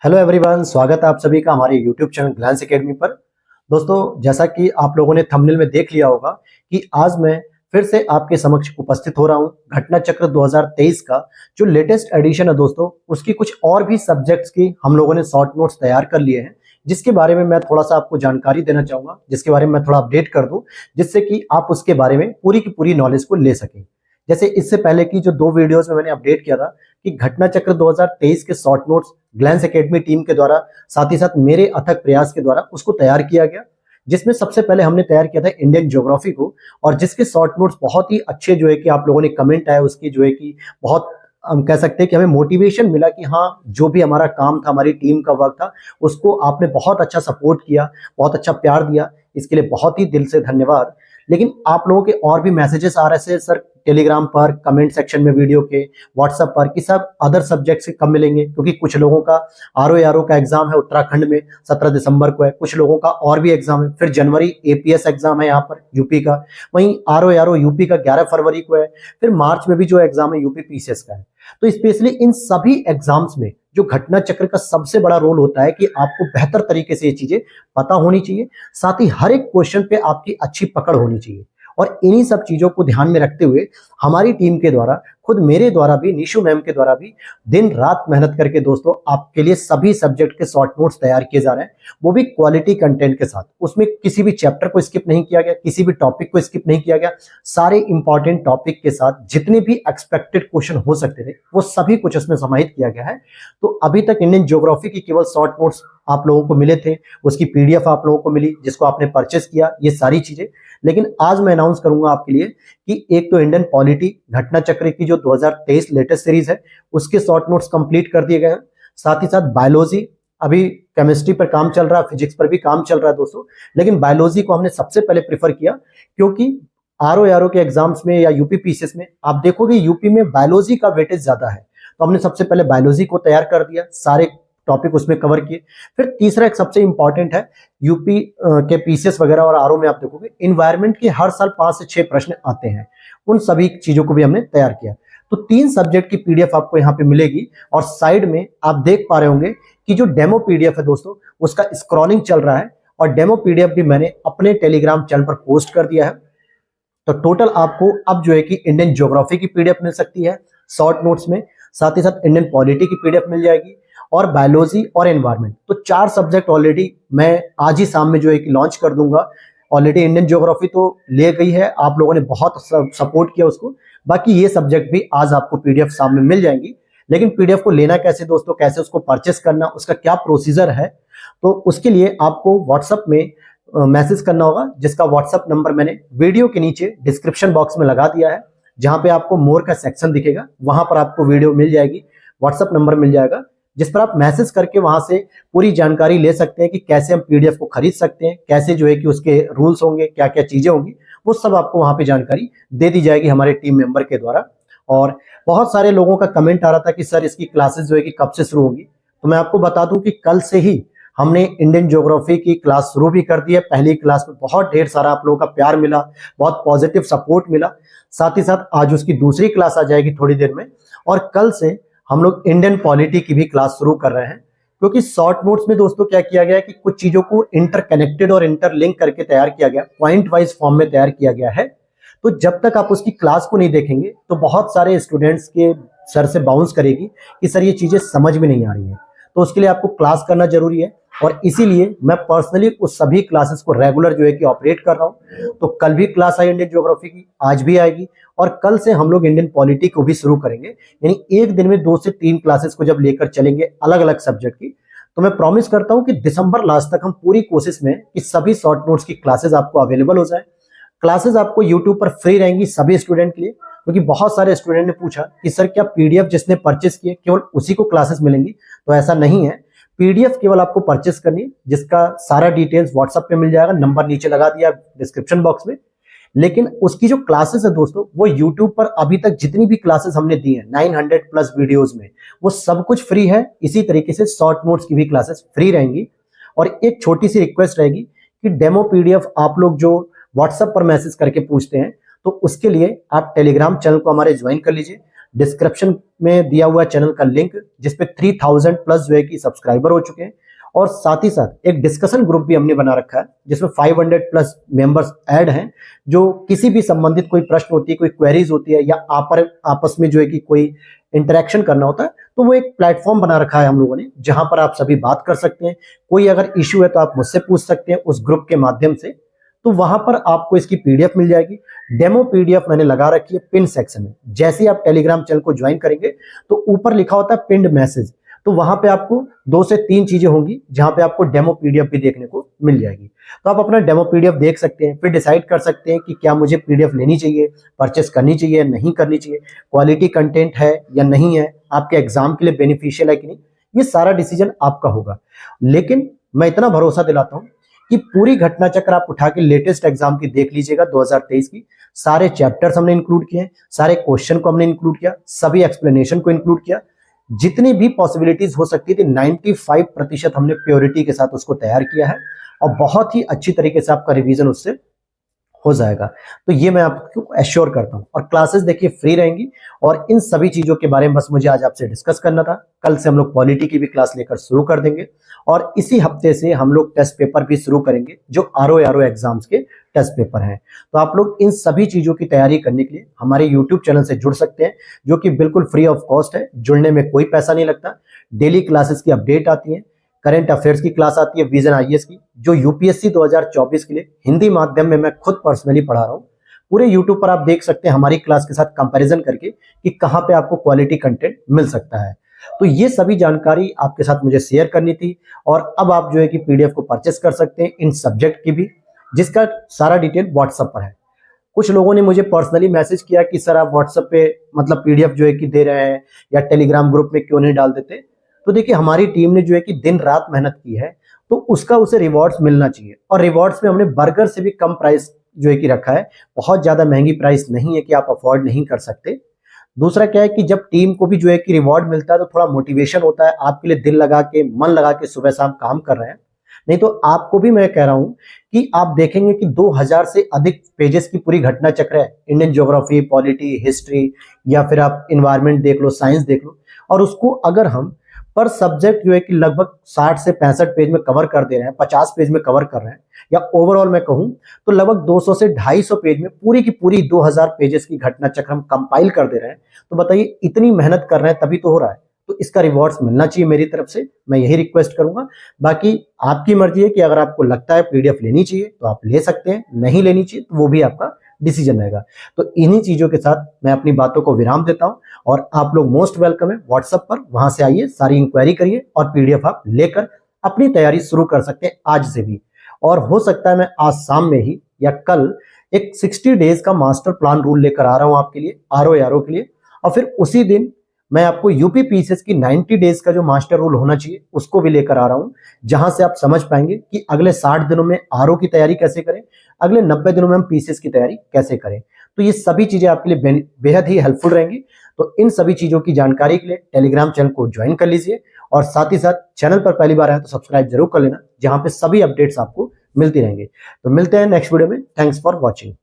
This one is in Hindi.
हेलो एवरीवन, स्वागत है आप सभी का हमारे यूट्यूब चैनल ग्लैंस एकेडमी पर। दोस्तों, जैसा कि आप लोगों ने थंबनेल में देख लिया होगा कि आज मैं फिर से आपके समक्ष उपस्थित हो रहा हूं। घटना चक्र 2023 का जो लेटेस्ट एडिशन है दोस्तों, उसकी कुछ और भी सब्जेक्ट्स की हम लोगों ने शॉर्ट नोट्स तैयार कर लिए हैं, जिसके बारे में मैं थोड़ा सा आपको जानकारी देना चाहूंगा, जिसके बारे में मैं थोड़ा अपडेट कर दूं, जिससे कि आप उसके बारे में पूरी की पूरी नॉलेज को ले सकें। जैसे इससे पहले की जो 2 वीडियोस में मैंने अपडेट किया था कि घटना चक्र 2023 के short notes Glance Academy team के द्वारा, साथ ही साथ मेरे अथक प्रयास के द्वारा उसको तैयार किया गया, जिसमें सबसे पहले हमने तैयार किया था इंडियन ज्योग्राफी को, और जिसके शॉर्ट नोट्स बहुत ही अच्छे जो है कि आप लोगों ने कमेंट आया उसकी जो है कि बहुत, हम कह सकते हैं कि हमें मोटिवेशन मिला कि हाँ, जो भी हमारा काम था, हमारी टीम का वर्क था, उसको आपने बहुत अच्छा सपोर्ट किया, बहुत अच्छा प्यार दिया। इसके लिए बहुत ही दिल से धन्यवाद। लेकिन आप लोगों के और भी मैसेजेस आ रहे थे सर, टेलीग्राम पर, कमेंट सेक्शन में वीडियो के, व्हाट्सएप पर, कि सब अदर सब्जेक्ट से कब मिलेंगे, क्योंकि कुछ लोगों का आरओ का एग्जाम है उत्तराखंड में 17 दिसंबर को है, कुछ लोगों का और भी एग्जाम है, फिर जनवरी एपीएस एग्जाम है यहाँ पर यूपी का, वहीं आरओ यूपी का 11 फरवरी को है, फिर मार्च में भी जो एग्जाम है यूपी पीसीएस का है। तो स्पेशली इन सभी एग्जाम्स में जो घटना चक्र का सबसे बड़ा रोल होता है कि आपको बेहतर तरीके से ये चीजें पता होनी चाहिए, साथ ही हर एक क्वेश्चन पे आपकी अच्छी पकड़ होनी चाहिए। और इन्हीं सब चीजों को ध्यान में रखते हुए हमारी टीम के द्वारा, खुद मेरे द्वारा भी, निशु मैम के द्वारा भी दिन रात मेहनत करके दोस्तों आपके लिए सभी सब्जेक्ट के शॉर्ट नोट्स तैयार किए जा रहे हैं, वो भी क्वालिटी कंटेंट के साथ। उसमें किसी भी चैप्टर को स्किप नहीं किया गया, किसी भी टॉपिक को स्किप नहीं किया गया। सारे इंपॉर्टेंट टॉपिक के साथ जितने भी एक्सपेक्टेड क्वेश्चन हो सकते थे, वो सभी कुछ उसमें समाहित किया गया है। तो अभी तक इंडियन ज्योग्राफी की केवल शॉर्ट नोट्स आप लोगों को मिले थे, उसकी पीडीएफ आप लोगों को मिली, जिसको आपने परचेस किया, ये सारी चीजें। लेकिन आज मैं अनाउंस करूंगा आपके लिए कि एक तो इंडियन पॉलिटी घटना चक्र की जो 2023 लेटेस्ट सीरीज है, उसके शॉर्ट नोट्स कंप्लीट कर दिए गए हैं। साथ ही साथ बायोलॉजी, अभी केमिस्ट्री पर काम चल रहा है, फिजिक्स पर भी काम चल रहा है दोस्तों, लेकिन बायोलॉजी को हमने सबसे पहले प्रीफर किया, क्योंकि आरओ के एग्जाम्स में या यूपी पीसीएस में आप देखोगे यूपी में बायोलॉजी का वेटेज ज्यादा है, तो हमने सबसे पहले बायोलॉजी को तैयार कर दिया, सारे टॉपिक उसमें कवर किए। फिर तीसरा एक सबसे इंपॉर्टेंट है, यूपी के पीसीएस वगैरह और आरओ में आप देखोगे इन्वायरमेंट के हर साल 5 से 6 प्रश्न आते हैं, उन सभी चीजों को भी हमने तैयार किया। तो 3 सब्जेक्ट की पीडीएफ आपको यहाँ पे मिलेगी, और साइड में आप देख पा रहे होंगे कि जो डेमो पीडीएफ है दोस्तों, उसका स्क्रॉलिंग चल रहा है, और डेमो पीडीएफ भी मैंने अपने टेलीग्राम चैनल पर पोस्ट कर दिया है। तो टोटल आपको अब जो है कि इंडियन ज्योग्राफी की पीडीएफ मिल सकती है शॉर्ट नोट्स में, साथ ही साथ इंडियन पॉलिटी की पीडीएफ मिल जाएगी, और बायोलॉजी और एनवायरमेंट। तो 4 सब्जेक्ट ऑलरेडी मैं आज ही शाम में जो है कि लॉन्च कर दूंगा। ऑलरेडी इंडियन ज्योग्राफी तो ले गई है, आप लोगों ने बहुत सपोर्ट किया उसको, बाकी ये सब्जेक्ट भी आज आपको पीडीएफ शाम में मिल जाएंगी। लेकिन पीडीएफ को लेना कैसे दोस्तों, कैसे उसको परचेस करना, उसका क्या प्रोसीजर है, तो उसके लिए आपको व्हाट्सएप में मैसेज करना होगा, जिसका व्हाट्सएप नंबर मैंने वीडियो के नीचे डिस्क्रिप्शन बॉक्स में लगा दिया है, जहां पे आपको मोर का सेक्शन दिखेगा, वहां पर आपको वीडियो मिल जाएगी, व्हाट्सएप नंबर मिल जाएगा, जिस पर आप मैसेज करके वहां से पूरी जानकारी ले सकते हैं कि कैसे हम पीडीएफ को खरीद सकते हैं, कैसे जो है कि उसके रूल्स होंगे, क्या क्या चीजें होंगी, वो सब आपको वहां पे जानकारी दे दी जाएगी हमारे टीम मेंबर के द्वारा। और बहुत सारे लोगों का कमेंट आ रहा था कि सर इसकी क्लासेस जो है कि कब से शुरू होंगी, तो मैं आपको बता दूं कि कल से ही हमने इंडियन ज्योग्राफी की क्लास शुरू भी कर दी है। पहली क्लास में बहुत ढेर सारा आप लोगों का प्यार मिला, बहुत पॉजिटिव सपोर्ट मिला। साथ ही साथ आज उसकी दूसरी क्लास आ जाएगी थोड़ी देर में, और कल से हम लोग इंडियन पॉलिटी की भी क्लास शुरू कर रहे हैं। क्योंकि शॉर्ट नोट्स में दोस्तों क्या किया गया है कि कुछ चीजों को इंटरकनेक्टेड और इंटरलिंक करके तैयार किया गया, पॉइंट वाइज फॉर्म में तैयार किया गया है। तो जब तक आप उसकी क्लास को नहीं देखेंगे, तो बहुत सारे स्टूडेंट्स के सर से बाउंस करेगी कि सर ये चीजें समझ में नहीं आ रही हैं। तो उसके लिए आपको क्लास करना जरूरी है, और इसीलिए मैं पर्सनली उस सभी क्लासेस को रेगुलर जो है कि ऑपरेट कर रहा हूं। तो कल भी क्लास आई इंडियन ज्योग्राफी की, आज भी आएगी, और कल से हम लोग इंडियन पॉलिटी को भी शुरू करेंगे। यानी एक दिन में 2 से 3 क्लासेस को जब लेकर चलेंगे अलग अलग सब्जेक्ट की, तो मैं प्रॉमिस करता हूं कि दिसंबर लास्ट तक हम पूरी कोशिश में कि सभी शॉर्ट नोट्स की क्लासेस आपको अवेलेबल हो जाए। क्लासेस आपको यूट्यूब पर फ्री रहेंगी सभी स्टूडेंट के लिए, क्योंकि बहुत सारे स्टूडेंट ने पूछा कि सर क्या पीडीएफ जिसने परचेस किए केवल उसी को क्लासेस मिलेंगी, तो ऐसा नहीं है। पीडीएफ केवल आपको परचेस करनी है, जिसका सारा डिटेल्स व्हाट्सएप पे मिल जाएगा, नंबर नीचे लगा दिया डिस्क्रिप्शन बॉक्स में। लेकिन उसकी जो क्लासेस है दोस्तों, वो यूट्यूब पर अभी तक जितनी भी क्लासेस हमने दी हैं 900 प्लस वीडियोस में, वो सब कुछ फ्री है। इसी तरीके से शॉर्ट नोट्स की भी क्लासेस फ्री रहेंगी। और एक छोटी सी रिक्वेस्ट रहेगी कि डेमो पीडीएफ आप लोग जो व्हाट्सएप पर मैसेज करके पूछते हैं, तो उसके लिए आप टेलीग्राम चैनल को हमारे ज्वाइन कर लीजिए। डिस्क्रिप्शन में दिया हुआ चैनल का लिंक, जिसपे 3000 प्लस जो है कि सब्सक्राइबर हो चुके हैं। और साथ ही साथ एक डिस्कशन ग्रुप भी हमने बना रखा है जिसमें 500 प्लस मेंबर्स ऐड हैं, जो किसी भी संबंधित कोई प्रश्न होती है, कोई क्वेरीज होती है, या आपस में जो है कि कोई इंटरेक्शन करना होता है, तो वो एक प्लेटफॉर्म बना रखा है हम लोगों ने, जहां पर आप सभी बात कर सकते हैं। कोई अगर इश्यू है तो आप मुझसे पूछ सकते हैं उस ग्रुप के माध्यम से। तो वहां पर आपको इसकी पीडीएफ मिल जाएगी। डेमो पीडीएफ मैंने लगा रखी है पिन सेक्शन में। जैसे ही आप टेलीग्राम चैनल को ज्वाइन करेंगे तो ऊपर लिखा होता है पिंड मैसेज, तो वहां पे आपको 2 से 3 चीजें होंगी जहां पे आपको डेमो पीडीएफ भी देखने को मिल जाएगी। तो आप अपना डेमो पीडीएफ देख सकते हैं, फिर डिसाइड कर सकते हैं कि क्या मुझे पीडीएफ लेनी चाहिए, परचेस करनी चाहिए, नहीं करनी चाहिए, क्वालिटी कंटेंट है या नहीं है, आपके एग्जाम के लिए बेनिफिशियल है कि नहीं। ये सारा डिसीजन आपका होगा। लेकिन मैं इतना भरोसा दिलाता हूं कि पूरी घटना चक्र आप उठा के लेटेस्ट एग्जाम की देख लीजिएगा 2023 की। सारे चैप्टर्स हमने इंक्लूड किए हैं, सारे क्वेश्चन को हमने इंक्लूड किया, सभी एक्सप्लेनेशन को इंक्लूड किया। जितनी भी पॉसिबिलिटीज हो सकती थी 95% हमने प्योरिटी के साथ उसको तैयार किया है, और बहुत ही अच्छी तरीके से आपका रिवीजन उससे हो जाएगा। तो ये मैं आपको एश्योर करता हूं। और क्लासेस देखिए फ्री रहेंगी, और इन सभी चीजों के बारे में बस मुझे आज आपसे डिस्कस करना था। कल से हम लोग पॉलिटी की भी क्लास लेकर शुरू कर देंगे, और इसी हफ्ते से हम लोग टेस्ट पेपर भी शुरू करेंगे, जो आरओ एग्जाम्स के टेस्ट पेपर हैं। तो आप लोग इन सभी चीजों की तैयारी करने के लिए हमारे यूट्यूब चैनल से जुड़ सकते हैं, जो कि बिल्कुल फ्री ऑफ कॉस्ट है। जुड़ने में कोई पैसा नहीं लगता। डेली क्लासेस की अपडेट आती है, करंट अफेयर्स की क्लास आती है, विजन आईएएस की, जो यूपीएससी 2024 के लिए हिंदी माध्यम में मैं खुद पर्सनली पढ़ा रहा हूं। पूरे यूट्यूब पर आप देख सकते हैं हमारी क्लास के साथ कंपैरिजन करके कि कहां पे आपको क्वालिटी कंटेंट मिल सकता है। तो ये सभी जानकारी आपके साथ मुझे शेयर करनी थी, और अब आप जो है कि पीडीएफ को परचेस कर सकते हैं इन सब्जेक्ट की भी, जिसका सारा डिटेल व्हाट्सएप पर है। कुछ लोगों ने मुझे पर्सनली मैसेज किया कि सर आप व्हाट्सएप पे मतलब पीडीएफ जो है कि दे रहे हैं, या टेलीग्राम ग्रुप में क्यों नहीं डाल देते। तो देखिए हमारी टीम ने जो है कि दिन रात मेहनत की है, तो उसका उसे रिवॉर्ड्स मिलना चाहिए। और रिवॉर्ड्स में हमने बर्गर से भी कम प्राइस जो है कि रखा है। बहुत ज्यादा महंगी प्राइस नहीं है कि आप अफोर्ड नहीं कर सकते। दूसरा क्या है कि जब टीम को भी जो है कि रिवॉर्ड मिलता है तो थोड़ा मोटिवेशन होता है, आपके लिए दिल लगा के, मन लगा के सुबह शाम काम कर रहे हैं। नहीं तो आपको भी मैं कह रहा हूं कि आप देखेंगे कि 2000 से अधिक पेजेस की पूरी घटना चक्र है। इंडियन ज्योग्राफी, पॉलिटी, हिस्ट्री, या फिर आप इन्वायरमेंट देख लो, साइंस देख लो, और उसको अगर हम पर सब्जेक्ट जो है कि लगभग 60 से 65 पेज में कवर कर दे रहे हैं, 50 पेज में कवर कर रहे हैं, या ओवरऑल मैं कहूं तो लगभग 200 से 250 पेज में पूरी की पूरी 2000 पेजेस की घटना चक्र हम कंपाइल कर दे रहे हैं। तो बताइए इतनी मेहनत कर रहे हैं तभी तो हो रहा है। तो इसका रिवॉर्ड्स मिलना चाहिए मेरी तरफ से, मैं यही रिक्वेस्ट करूंगा। बाकी आपकी मर्जी है कि अगर आपको लगता है पीडीएफ लेनी चाहिए तो आप ले सकते हैं, नहीं लेनी चाहिए तो वो भी आपका डिसीजन रहेगा। तो इन्हीं चीजों के साथ मैं अपनी बातों को विराम देता हूं, और आप लोग मोस्ट वेलकम है व्हाट्सएप पर, वहां से आइए, सारी इंक्वायरी करिए, और पीडीएफ आप लेकर अपनी तैयारी शुरू कर सकते हैं आज से भी। और हो सकता है मैं आज शाम में ही या कल एक 60 डेज का मास्टर प्लान रूल लेकर आ रहा हूं आपके लिए, आरओ के लिए। और फिर उसी दिन मैं आपको यूपी पीसीएस की 90 डेज का जो मास्टर रूल होना चाहिए उसको भी लेकर आ रहा हूं, जहां से आप समझ पाएंगे कि अगले 60 दिनों में आरओ की तैयारी कैसे करें, अगले 90 दिनों में हम पीसीएस की तैयारी कैसे करें। तो ये सभी चीजें आपके लिए बेहद ही हेल्पफुल रहेंगी। तो इन सभी चीजों की जानकारी के लिए टेलीग्राम चैनल को ज्वाइन कर लीजिए, और साथ ही साथ चैनल पर पहली बार आए तो सब्सक्राइब जरूर कर लेना, जहां पे सभी अपडेट्स आपको मिलती रहेंगे। तो मिलते हैं नेक्स्ट वीडियो में। Thanks for watching.